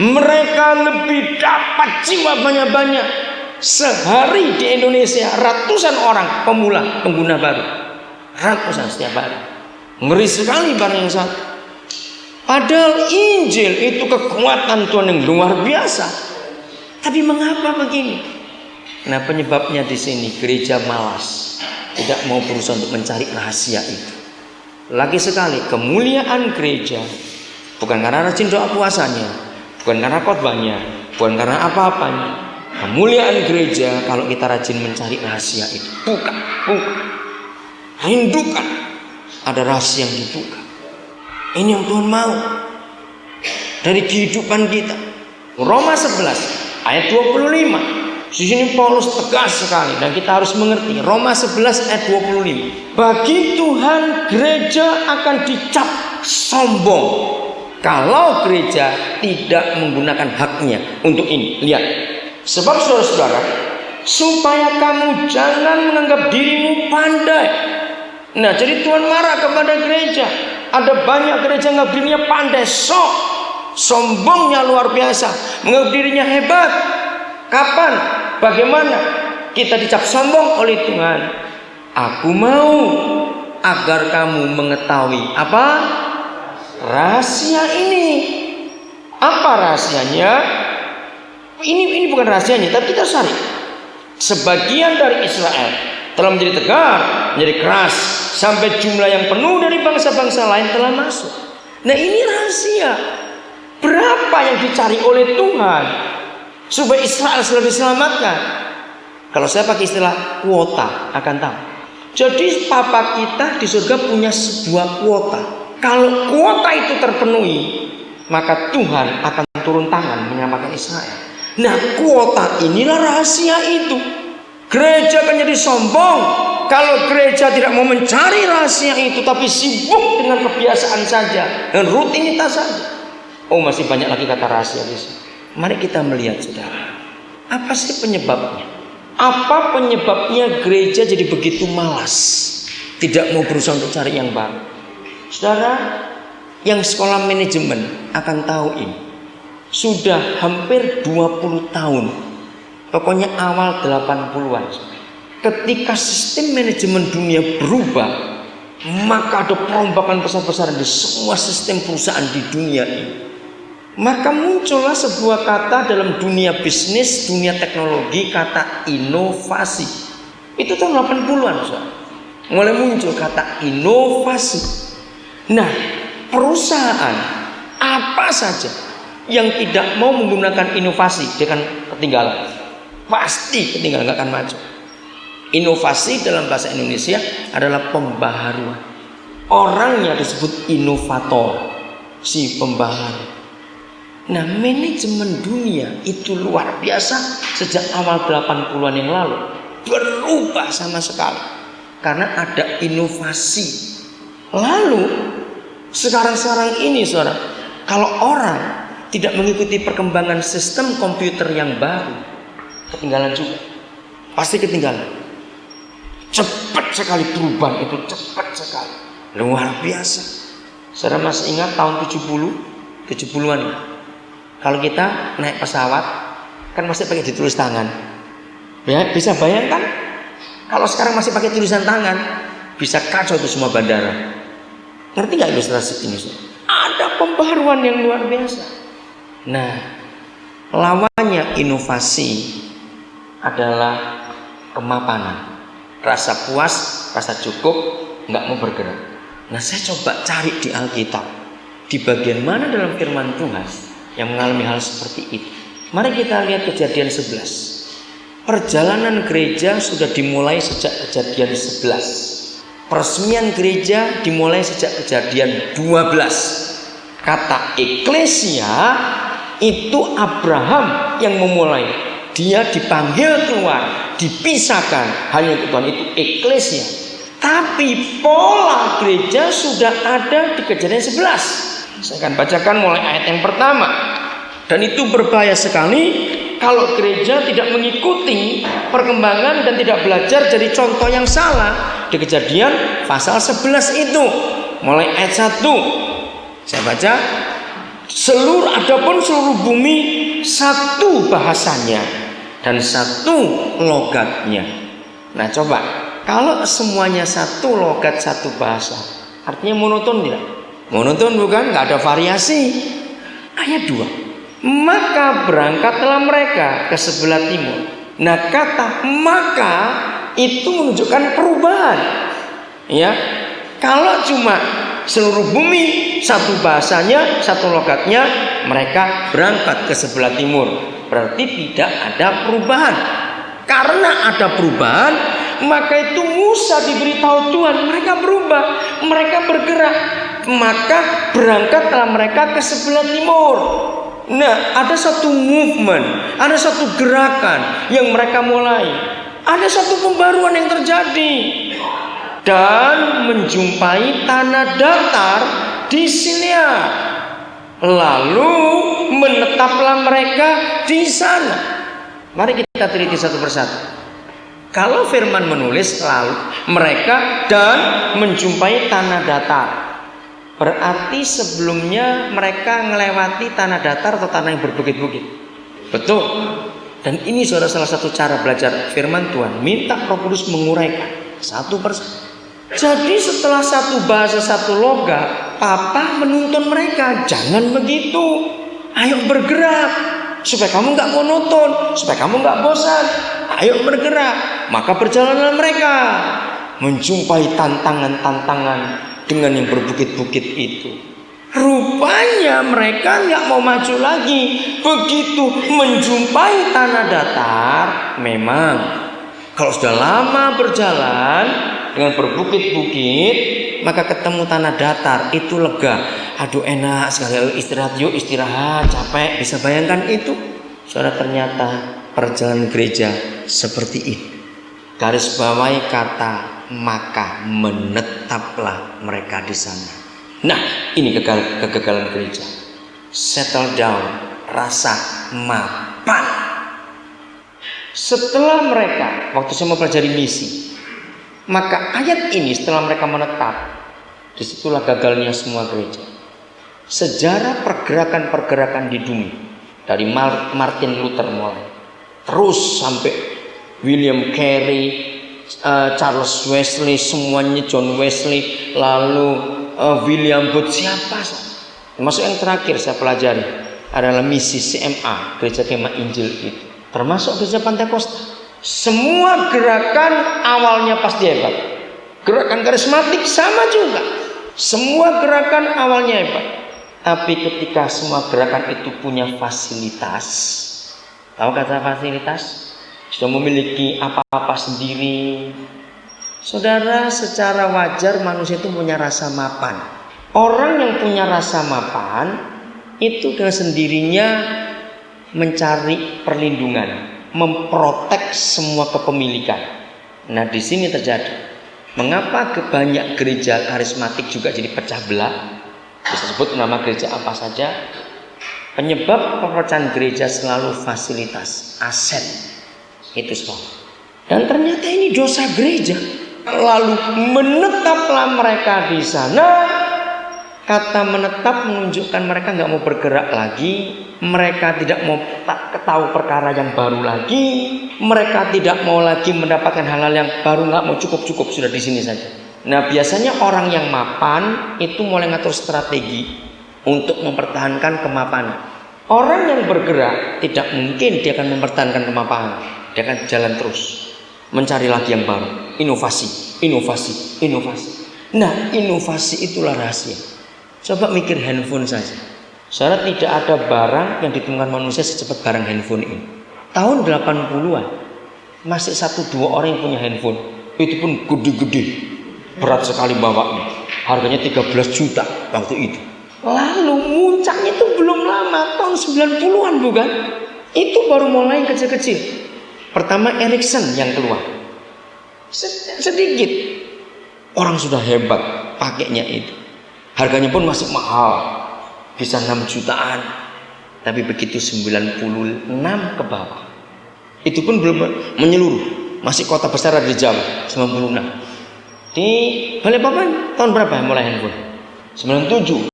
Mereka lebih dapat jiwa banyak-banyak. Sehari di Indonesia ratusan orang pemula pengguna baru. Ratusan setiap hari. Ngeri sekali barang yang satu. Padahal Injil itu kekuatan Tuhan yang luar biasa. Tapi mengapa begini? Nah, penyebabnya di sini gereja malas, tidak mau berusaha untuk mencari rahasia itu. Lagi sekali, kemuliaan gereja bukan karena rajin doa puasanya, bukan karena khotbahnya, bukan karena apa-apanya. Kemuliaan gereja kalau kita rajin mencari rahasia itu. Bukan. Rindukan ada rahasia yang dibuka. Ini yang Tuhan mau dari kehidupan kita. Roma 11 ayat 25. Di sini Paulus tegas sekali dan kita harus mengerti. Roma 11 ayat 25. Bagi Tuhan gereja akan dicap sombong kalau gereja tidak menggunakan haknya untuk ini. Lihat. Sebab saudara-saudara, supaya kamu jangan menganggap dirimu pandai. Nah, jadi Tuhan marah kepada gereja. Ada banyak gereja yang menganggap dirinya pandai, sombongnya luar biasa, menganggap dirinya hebat. Kapan? Bagaimana kita dicap sombong oleh Tuhan? Aku mau agar kamu mengetahui apa? Rahasia ini. Apa rahasianya? Ini bukan rahasianya, tapi kita cari. Sebagian dari Israel telah menjadi tegar, menjadi keras, sampai jumlah yang penuh dari bangsa-bangsa lain telah masuk. Nah, ini rahasia. Berapa yang dicari oleh Tuhan supaya Israel selalu diselamatkan? Kalau saya pakai istilah kuota, akan tahu. Jadi Papa kita di surga punya sebuah kuota. Kalau kuota itu terpenuhi, maka Tuhan akan turun tangan menyelamatkan Israel. Nah, kuota inilah rahasia itu. Gereja akan jadi sombong kalau gereja tidak mau mencari rahasia itu, tapi sibuk dengan kebiasaan saja, dengan rutinitas saja. Oh, masih banyak lagi kata rahasia di sini. Mari kita melihat, saudara. Apa sih penyebabnya? Apa penyebabnya gereja jadi begitu malas, tidak mau berusaha untuk cari yang baru? Saudara, yang sekolah manajemen akan tahu ini. Sudah hampir 20 tahun, pokoknya awal 80-an, ketika sistem manajemen dunia berubah, maka ada perombakan besar-besaran di semua sistem perusahaan di dunia ini. Maka muncullah sebuah kata dalam dunia bisnis, dunia teknologi, kata inovasi. Itu tahun 80-an, mulai muncul kata inovasi. Nah, perusahaan apa saja yang tidak mau menggunakan inovasi, dia akan ketinggalan. Pasti ketinggalan, gak akan maju. Inovasi dalam bahasa Indonesia adalah pembaharuan. Orangnya disebut inovator, si pembaharu. Nah, manajemen dunia itu luar biasa sejak awal 80-an yang lalu. Berubah sama sekali karena ada inovasi. Lalu sekarang ini, saudara, kalau orang tidak mengikuti perkembangan sistem komputer yang baru, ketinggalan juga. Pasti ketinggalan. Cepat sekali perubahan itu, cepat sekali. Luar biasa. Saudara masih ingat tahun 70-an ya? Kalau kita naik pesawat, kan masih pakai ditulis tangan. Ya, bisa bayangkan? Kalau sekarang masih pakai tulisan tangan, bisa kacau itu semua bandara. Ngerti gak ilustrasi ini? Ada pembaharuan yang luar biasa. Nah, lawannya inovasi adalah kemapanan, rasa puas, rasa cukup, nggak mau bergerak. Nah, saya coba cari di Alkitab, di bagian mana dalam firman Tuhan yang mengalami hal seperti itu. Mari kita lihat Kejadian 11. Perjalanan gereja sudah dimulai sejak Kejadian 11. Peresmian gereja dimulai sejak Kejadian 12. Kata eklesia itu Abraham yang memulai. Dia dipanggil keluar, dipisahkan, hanya untuk Tuhan, itu eklesia. Tapi pola gereja sudah ada di Kejadian 11. Saya akan bacakan mulai ayat yang pertama. Dan itu berbahaya sekali kalau gereja tidak mengikuti perkembangan dan tidak belajar dari contoh yang salah. Di Kejadian pasal 11 itu mulai ayat 1. Saya baca. Adapun seluruh bumi satu bahasanya dan satu logatnya. Nah coba, kalau semuanya satu logat satu bahasa, artinya monoton tidak? Monoton bukan? Nggak ada variasi. Ayat 2. Maka berangkatlah mereka ke sebelah timur. Nah kata maka itu menunjukkan perubahan. Ya, kalau cuma seluruh bumi satu bahasanya, satu logatnya, mereka berangkat ke sebelah timur. Berarti tidak ada perubahan. Karena ada perubahan, maka itu Musa diberitahu Tuhan, mereka berubah, mereka bergerak. Maka berangkatlah mereka ke sebelah timur. Nah, ada satu movement, ada satu gerakan yang mereka mulai. Ada satu pembaruan yang terjadi. Dan menjumpai tanah datar di Sinear. Lalu menetaplah mereka di sana. Mari kita teliti satu persatu. Kalau firman menulis lalu mereka dan menjumpai tanah datar, berarti sebelumnya mereka melewati tanah datar atau tanah yang berbukit-bukit. Betul. Dan ini salah satu cara belajar firman Tuhan. Minta Roh Kudus menguraikan satu persatu. Jadi setelah satu bahasa satu logat, Papa menuntun mereka, jangan begitu. Ayo bergerak supaya kamu nggak monoton, supaya kamu nggak bosan. Ayo bergerak. Maka berjalanlah mereka menjumpai tantangan-tantangan dengan yang berbukit-bukit itu. Rupanya mereka nggak mau maju lagi. Begitu menjumpai tanah datar, memang kalau sudah lama berjalan dengan berbukit-bukit, maka ketemu tanah datar, itu lega. Aduh enak sekali, istirahat yuk, istirahat, capek. Bisa bayangkan itu? Saudara, ternyata perjalanan gereja seperti ini. Garis bawahi kata maka menetaplah mereka di sana. Nah, ini kegagalan gereja. Settle down, rasa mapan. Setelah mereka, waktu saya mempelajari misi, maka ayat ini setelah mereka menetap, disitulah gagalnya semua gereja. Sejarah pergerakan-pergerakan di dunia, dari Martin Luther mulai, terus sampai William Carey, Charles Wesley, semuanya John Wesley, lalu William Booth, siapa? Termasuk yang terakhir saya pelajari adalah misi CMA, Gereja Kemah Injil itu. Termasuk gereja Pantekosta. Semua gerakan awalnya pasti hebat. Gerakan karismatik sama juga. Semua gerakan awalnya hebat. Tapi ketika semua gerakan itu punya fasilitas, tahu kata fasilitas? Sudah memiliki apa-apa sendiri. Saudara, secara wajar manusia itu punya rasa mapan. Orang yang punya rasa mapan itu dengan sendirinya mencari perlindungan, memprotek semua kepemilikan. Nah, di sini terjadi. Mengapa banyak gereja karismatik juga jadi pecah belah? Bisa sebut nama gereja apa saja. Penyebab pemecahan gereja selalu fasilitas, aset. Itu semua. Dan ternyata ini dosa gereja. Lalu menetaplah mereka di sana. Kata menetap menunjukkan mereka nggak mau bergerak lagi. Mereka tidak mau tahu perkara yang baru lagi. Mereka tidak mau lagi mendapatkan hal-hal yang baru. Nggak mau, cukup sudah di sini saja. Nah, biasanya orang yang mapan itu mulai ngatur strategi untuk mempertahankan kemapanan. Orang yang bergerak tidak mungkin dia akan mempertahankan kemapanan. Dia akan jalan terus, mencari lagi yang baru, inovasi. Nah, inovasi itulah rahasia. Coba mikir handphone saja. Saudara, tidak ada barang yang ditemukan manusia secepat barang handphone ini. Tahun 80-an masih 1-2 orang yang punya handphone. Itu pun gede-gede, berat sekali bawanya. Harganya 13 juta waktu itu. Lalu muncaknya itu belum lama, tahun 90-an bukan? Itu baru mulai kecil-kecil. Pertama Ericsson yang keluar. Sedikit. Orang sudah hebat pakainya itu. Harganya pun masih mahal. Bisa 6 jutaan. Tapi begitu 96 ke bawah. Itu pun belum menyeluruh. Masih kota besar ada di Jawa. 96. Di Balikpapan tahun berapa mulai handphone? 97.